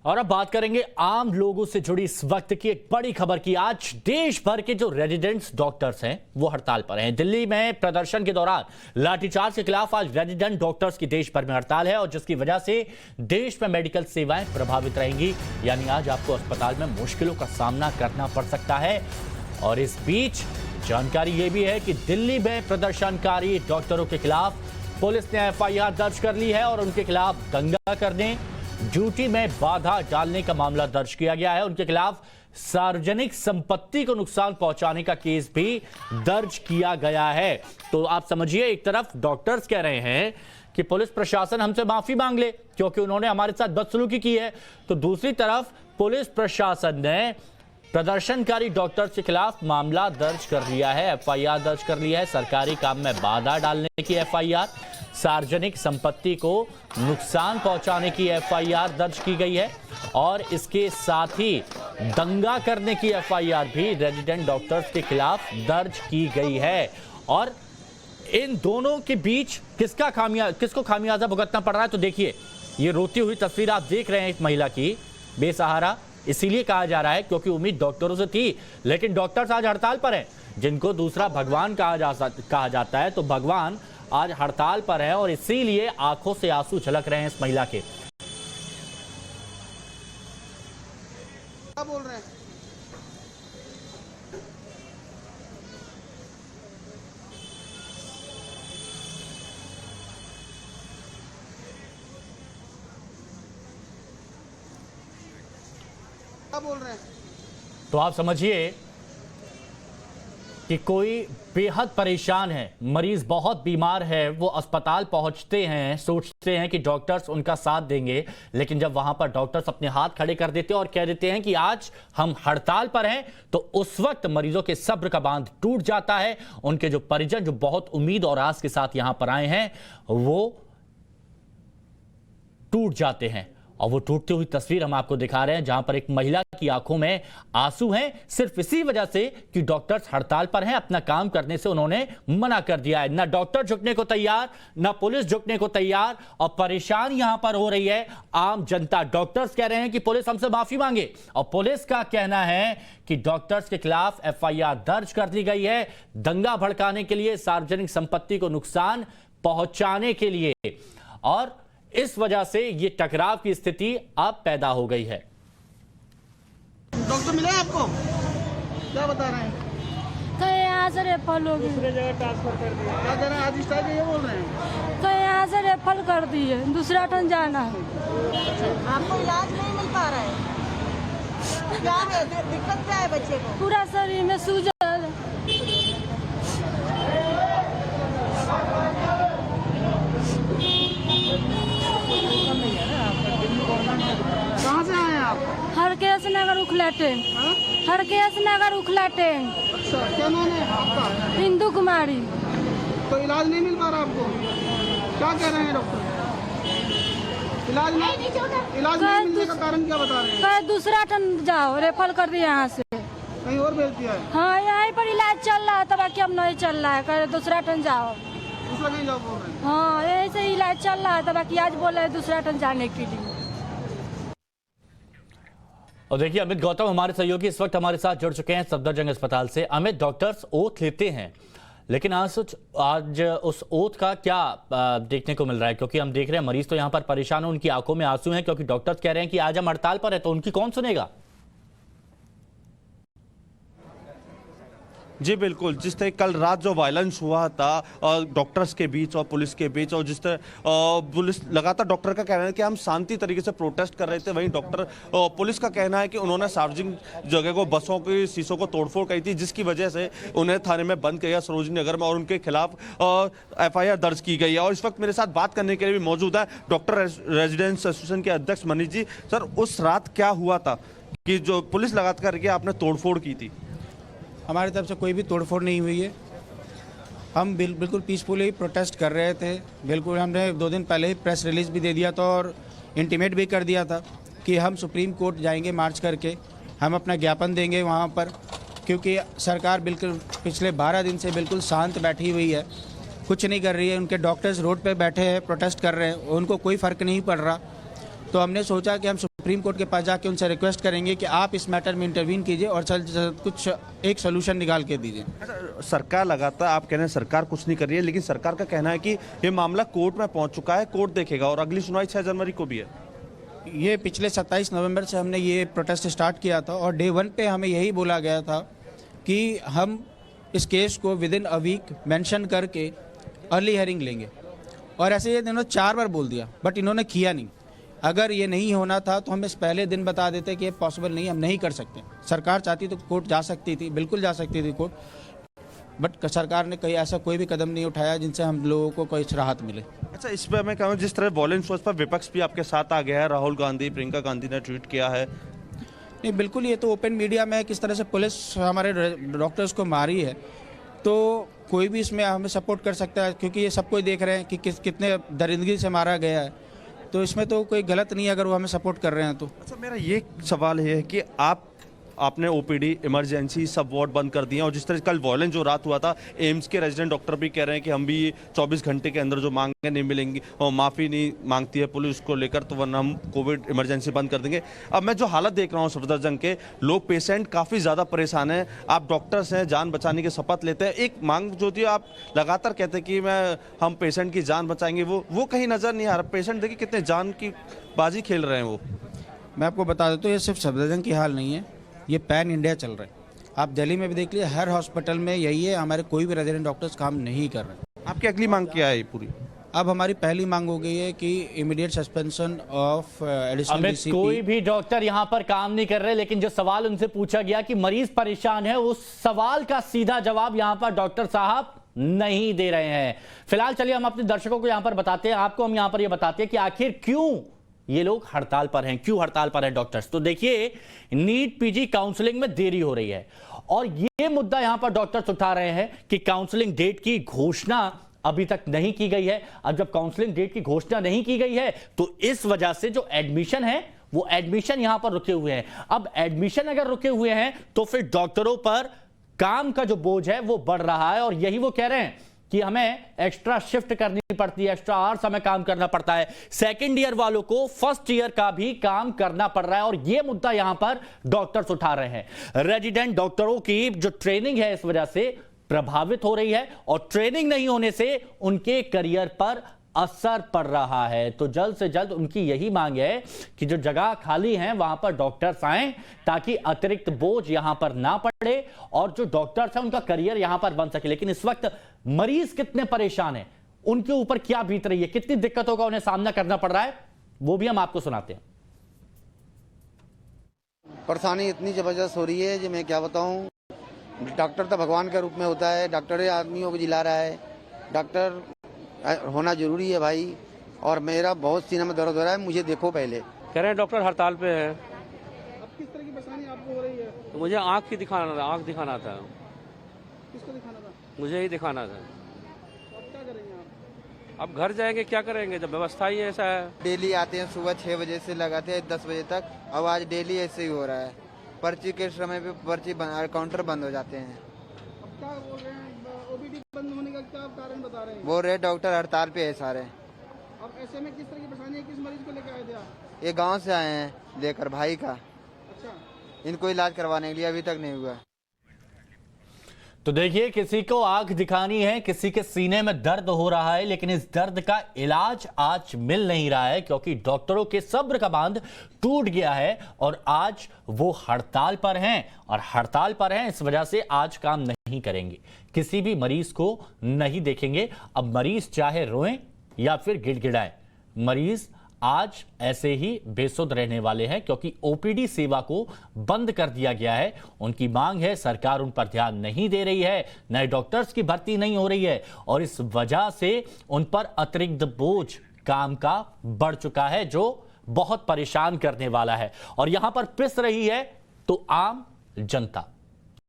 और अब बात करेंगे आम लोगों से जुड़ी इस वक्त की एक बड़ी खबर की। आज देश भर के जो रेजिडेंट्स डॉक्टर्स हैं वो हड़ताल पर हैं। दिल्ली में प्रदर्शन के दौरान लाठीचार्ज के खिलाफ आज रेजिडेंट डॉक्टर्स की देश भर में हड़ताल है और जिसकी वजह से देश में मेडिकल सेवाएं प्रभावित रहेंगी। यानी आज आपको अस्पताल में मुश्किलों का सामना करना पड़ सकता है। और इस बीच जानकारी यह भी है कि दिल्ली में प्रदर्शनकारी डॉक्टरों के खिलाफ पुलिस ने एफआईआर दर्ज कर ली है और उनके खिलाफ दंगा करने, ड्यूटी में बाधा डालने का मामला दर्ज किया गया है। उनके खिलाफ सार्वजनिक संपत्ति को नुकसान पहुंचाने का केस भी दर्ज किया गया है। तो आप समझिए, एक तरफ डॉक्टर्स कह रहे हैं कि पुलिस प्रशासन हमसे माफी मांग ले क्योंकि उन्होंने हमारे साथ बदसलूकी की है, तो दूसरी तरफ पुलिस प्रशासन ने प्रदर्शनकारी डॉक्टर्स के खिलाफ मामला दर्ज कर लिया है, एफआईआर दर्ज कर लिया है। सरकारी काम में बाधा डालने की एफआईआर, सार्वजनिक संपत्ति को नुकसान पहुंचाने की एफआईआर दर्ज की गई है और इसके साथ ही दंगा करने की एफआईआर भी रेजिडेंट डॉक्टर्स के खिलाफ दर्ज की गई है। और इन दोनों के बीच किसको खामियाजा भुगतना पड़ रहा है, तो देखिए ये रोती हुई तस्वीर आप देख रहे हैं इस महिला की, बेसहारा। इसीलिए कहा जा रहा है क्योंकि उम्मीद डॉक्टरों से थी, लेकिन डॉक्टर्स आज हड़ताल पर हैं। जिनको दूसरा भगवान कहा जाता है, तो भगवान आज हड़ताल पर है और इसीलिए आंखों से आंसू झलक रहे हैं इस महिला के। क्या बोल रहे हैं? क्या बोल रहे हैं? तो आप समझिए कि कोई बेहद परेशान है, मरीज बहुत बीमार है, वो अस्पताल पहुंचते हैं, सोचते हैं कि डॉक्टर्स उनका साथ देंगे, लेकिन जब वहां पर डॉक्टर्स अपने हाथ खड़े कर देते हैं और कह देते हैं कि आज हम हड़ताल पर हैं, तो उस वक्त मरीजों के सब्र का बांध टूट जाता है। उनके जो परिजन जो बहुत उम्मीद और आस के साथ यहां पर आए हैं वो टूट जाते हैं। और वो टूटती हुई तस्वीर हम आपको दिखा रहे हैं जहां पर एक महिला की आंखों में आंसू हैं, सिर्फ इसी वजह से कि डॉक्टर्स हड़ताल पर हैं, अपना काम करने से उन्होंने मना कर दिया है। ना डॉक्टर झुकने को तैयार, ना पुलिस झुकने को तैयार, और परेशान यहां पर हो रही है आम जनता। डॉक्टर्स कह रहे हैं कि पुलिस हमसे माफी मांगे और पुलिस का कहना है कि डॉक्टर्स के खिलाफ एफआईआर दर्ज कर दी गई है दंगा भड़काने के लिए, सार्वजनिक संपत्ति को नुकसान पहुंचाने के लिए। और इस वजह से ये टकराव की स्थिति अब पैदा हो गई है। डॉक्टर मिले आपको? क्या बता रहे हैं? तो यहाँ से रेफर हो गई, दूसरे जगह ट्रांसफर कर दिया। क्या कह रहे हैं? आज स्ट्राइक है ये बोल रहे हैं? तो यहाँ से रेफर कर दिए, दूसरा टन जाना है। आपको इलाज नहीं मिल पा रहा है? क्या है दिक्कत, क्या है बच्चे को? पूरा शरीर में सूजन। कहाँ से आए हैं आप? हरकेश नगर उखलाटे, हरकेश नगर उखलाटे। अच्छा, क्या नाम है आपका? हिंदू कुमारी। तो इलाज नहीं मिल पा रहा आपको? क्या कह रहे हैं डॉक्टर? इलाज नहीं मिलने का कारण क्या बता रहे हैं? कहे दूसरा टन जाओ, रेफर कर दिया यहाँ से। कहीं और भेज दिया है? हाँ, यहीं पर इलाज चल रहा है, तब बाकी अब नहीं चल रहा है, कहे दूसरा टन जाओ। दूसरा कहीं जाओ बोल रहे हैं? हाँ, यही से इलाज चल रहा है, तब बाकी आज बोल रहे दूसरा टन जाने के लिए। और देखिए अमित गौतम हमारे सहयोगी इस वक्त हमारे साथ जुड़ चुके हैं सफदरजंग अस्पताल से। अमित, डॉक्टर्स ओथ लेते हैं, लेकिन आज उस ओथ का क्या देखने को मिल रहा है? क्योंकि हम देख रहे हैं मरीज तो यहाँ पर परेशान है, उनकी आंखों में आंसू हैं क्योंकि डॉक्टर्स कह रहे हैं कि आज हम हड़ताल पर है, तो उनकी कौन सुनेगा? जी बिल्कुल, जिस तरह कल रात जो वायलेंस हुआ था डॉक्टर्स के बीच और पुलिस के बीच, और जिस तरह पुलिस लगातार डॉक्टर का कहना है कि हम शांति तरीके से प्रोटेस्ट कर रहे थे, वहीं पुलिस का कहना है कि उन्होंने सार्वजनिक जगह को, बसों की शीशों को तोड़फोड़ करी थी, जिसकी वजह से उन्हें थाने में बंद किया सरोजनी नगर में और उनके खिलाफ एफआईआर दर्ज की गई है। और इस वक्त मेरे साथ बात करने के लिए भी मौजूद है डॉक्टर रेजिडेंट्स एसोसिएशन के अध्यक्ष मनीष जी। सर, उस रात क्या हुआ था कि जो पुलिस लगातार करके आपने तोड़फोड़ की थी? हमारी तरफ से कोई भी तोड़फोड़ नहीं हुई है। हम बिल्कुल पीसफुली प्रोटेस्ट कर रहे थे। बिल्कुल, हमने 2 दिन पहले ही प्रेस रिलीज भी दे दिया था और इंटीमेट भी कर दिया था कि हम सुप्रीम कोर्ट जाएंगे मार्च करके, हम अपना ज्ञापन देंगे वहाँ पर, क्योंकि सरकार बिल्कुल पिछले 12 दिन से बिल्कुल शांत बैठी हुई है, कुछ नहीं कर रही है। उनके डॉक्टर्स रोड पे बैठे हैं, प्रोटेस्ट कर रहे हैं, उनको कोई फ़र्क नहीं पड़ रहा। तो हमने सोचा कि हम सुप्रीम कोर्ट के पास जाके उनसे रिक्वेस्ट करेंगे कि आप इस मैटर में इंटरवीन कीजिए और जल्द से जल्द कुछ एक सोल्यूशन निकाल के दीजिए। सरकार लगातार, आप कह रहे हैं सरकार कुछ नहीं कर रही है, लेकिन सरकार का कहना है कि ये मामला कोर्ट में पहुंच चुका है, कोर्ट देखेगा और अगली सुनवाई 6 जनवरी को भी है। ये पिछले 27 नवंबर से हमने ये प्रोटेस्ट स्टार्ट किया था और डे 1 पे हमें यही बोला गया था कि हम इस केस को within a week mention करके अर्ली हियरिंग लेंगे, और ऐसे ये इन्होंने 4 बार बोल दिया बट इन्होंने किया नहीं। अगर ये नहीं होना था तो हम इस पहले दिन बता देते कि ये पॉसिबल नहीं, हम नहीं कर सकते। सरकार चाहती तो कोर्ट जा सकती थी, बिल्कुल जा सकती थी कोर्ट, बट सरकार ने कहीं ऐसा कोई भी कदम नहीं उठाया जिनसे हम लोगों को कोई राहत मिले। अच्छा, इस पर मैं कहूँ जिस तरह वॉयलेंस हुआ, इस पर विपक्ष भी आपके साथ आ गया है। राहुल गांधी, प्रियंका गांधी ने ट्वीट किया है। नहीं, बिल्कुल, ये तो ओपन मीडिया में किस तरह से पुलिस हमारे डॉक्टर्स को मारी है, तो कोई भी इसमें हमें सपोर्ट कर सकता है, क्योंकि ये सब कोई देख रहे हैं कि कितने दरिंदगी से मारा गया है, तो इसमें तो कोई गलत नहीं है अगर वो हमें सपोर्ट कर रहे हैं तो। अच्छा, मेरा ये सवाल है कि आपने ओपीडी, इमरजेंसी सब वार्ड बंद कर दिए, और जिस तरह कल वॉयलेंस जो रात हुआ था, एम्स के रेजिडेंट डॉक्टर भी कह रहे हैं कि हम भी 24 घंटे के अंदर जो मांगे नहीं मिलेंगी और माफ़ी नहीं मांगती है पुलिस को लेकर, तो वरना हम कोविड इमरजेंसी बंद कर देंगे। अब मैं जो हालत देख रहा हूँ सफदरजंग के, लोग, पेशेंट काफ़ी ज़्यादा परेशान हैं। आप डॉक्टर्स हैं, जान बचाने की शपथ लेते हैं, एक मांग जो थी आप लगातार कहते हैं कि हम पेशेंट की जान बचाएंगे, वो कहीं नज़र नहीं आ रहा। पेशेंट देखिए कितने जान की बाजी खेल रहे हैं वो। मैं आपको बता देता हूँ, ये सिर्फ सफदरजंग की हाल नहीं है, ये पैन इंडिया चल रहा है। आप दिल्ली में भी देख लीजिए, हर हॉस्पिटल में यही है, हमारे कोई भी रेजिडेंट डॉक्टर्स काम नहीं कर रहे। आपकी अगली मांग क्या है पूरी? अब हमारी पहली मांग हो गई है कि immediate suspension of additional Amit, DCP. कोई भी डॉक्टर यहाँ पर काम नहीं कर रहे, लेकिन जो सवाल उनसे पूछा गया कि मरीज परेशान है, उस सवाल का सीधा जवाब यहाँ पर डॉक्टर साहब नहीं दे रहे हैं। फिलहाल चलिए हम अपने दर्शकों को यहाँ पर बताते हैं, आपको हम यहाँ पर ये बताते हैं कि आखिर क्यों ये लोग हड़ताल पर हैं, क्यों हड़ताल पर हैं डॉक्टर्स। तो देखिए, नीट पीजी काउंसलिंग में देरी हो रही है और ये मुद्दा यहां पर डॉक्टर्स उठा रहे हैं कि काउंसलिंग डेट की घोषणा अभी तक नहीं की गई है। अब जब काउंसलिंग डेट की घोषणा नहीं की गई है तो इस वजह से जो एडमिशन है वो एडमिशन यहां पर रुके हुए हैं। अब एडमिशन अगर रुके हुए हैं तो फिर डॉक्टरों पर काम का जो बोझ है वो बढ़ रहा है, और यही वो कह रहे हैं कि हमें एक्स्ट्रा शिफ्ट करनी पड़ती है, एक्स्ट्रा आवर्स हमें काम करना पड़ता है। सेकंड ईयर वालों को फर्स्ट ईयर का भी काम करना पड़ रहा है, और यह मुद्दा यहां पर डॉक्टर्स उठा रहे हैं। रेजिडेंट डॉक्टरों की जो ट्रेनिंग है इस वजह से प्रभावित हो रही है, और ट्रेनिंग नहीं होने से उनके करियर पर असर पड़ रहा है। तो जल्द से जल्द उनकी यही मांग है कि जो जगह खाली है वहां पर डॉक्टर्स आए, ताकि अतिरिक्त बोझ यहां पर ना पड़े और जो डॉक्टर्स हैं उनका करियर यहां पर बन सके। लेकिन इस वक्त मरीज कितने परेशान हैं, उनके ऊपर क्या बीत रही है, कितनी दिक्कतों का उन्हें सामना करना पड़ रहा है, वो भी हम आपको सुनाते हैं। परेशानी इतनी जबरदस्त हो रही है जो मैं क्या बताऊं। डॉक्टर तो भगवान के रूप में होता है, डॉक्टर आदमियों को जिला रहा है, डॉक्टर होना जरूरी है भाई। और मेरा बहुत सीने में दर्द हो रहा है, मुझे देखो पहले। कह रहे हैं डॉक्टर हड़ताल पे है। अब किस तरह की परेशानी आपको हो रही है? तो मुझे आँख दिखाना था। किसको दिखाना था? मुझे ही दिखाना था। अब क्या करेंगे आप? अब घर जाएंगे, क्या करेंगे जब व्यवस्था ही ऐसा है। डेली आते हैं, सुबह 6 बजे से लगाते हैं 10 बजे तक। अब आज डेली ऐसे ही हो रहा है, पर्ची के समय पे पर्ची काउंटर बंद हो जाते हैं। अब क्या बोल रहे हैं? ओपीडी बंद होने का क्या कारण बता रहे हैं? वो रे डॉक्टर हड़ताल पे है सारे। अब ऐसे में किस तरह की परेशानी है? किस मरीज को लेकर आए थे आप? ये गांव से आए हैं लेकर भाई का, अच्छा, इनको इलाज करवाने के लिए, अभी तक नहीं हुआ। तो देखिए, किसी को आंख दिखानी है, किसी के सीने में दर्द हो रहा है, लेकिन इस दर्द का इलाज आज मिल नहीं रहा है, क्योंकि डॉक्टरों के सब्र का बांध टूट गया है और आज वो हड़ताल पर हैं। और हड़ताल पर हैं इस वजह से आज काम नहीं करेंगे, किसी भी मरीज को नहीं देखेंगे। अब मरीज चाहे रोएं या फिर गिड़गिड़ाएं, मरीज आज ऐसे ही बेसुध रहने वाले हैं, क्योंकि ओपीडी सेवा को बंद कर दिया गया है। उनकी मांग है, सरकार उन पर ध्यान नहीं दे रही है, नए डॉक्टर्स की भर्ती नहीं हो रही है, और इस वजह से उन पर अतिरिक्त बोझ काम का बढ़ चुका है, जो बहुत परेशान करने वाला है। और यहां पर पिस रही है तो आम जनता।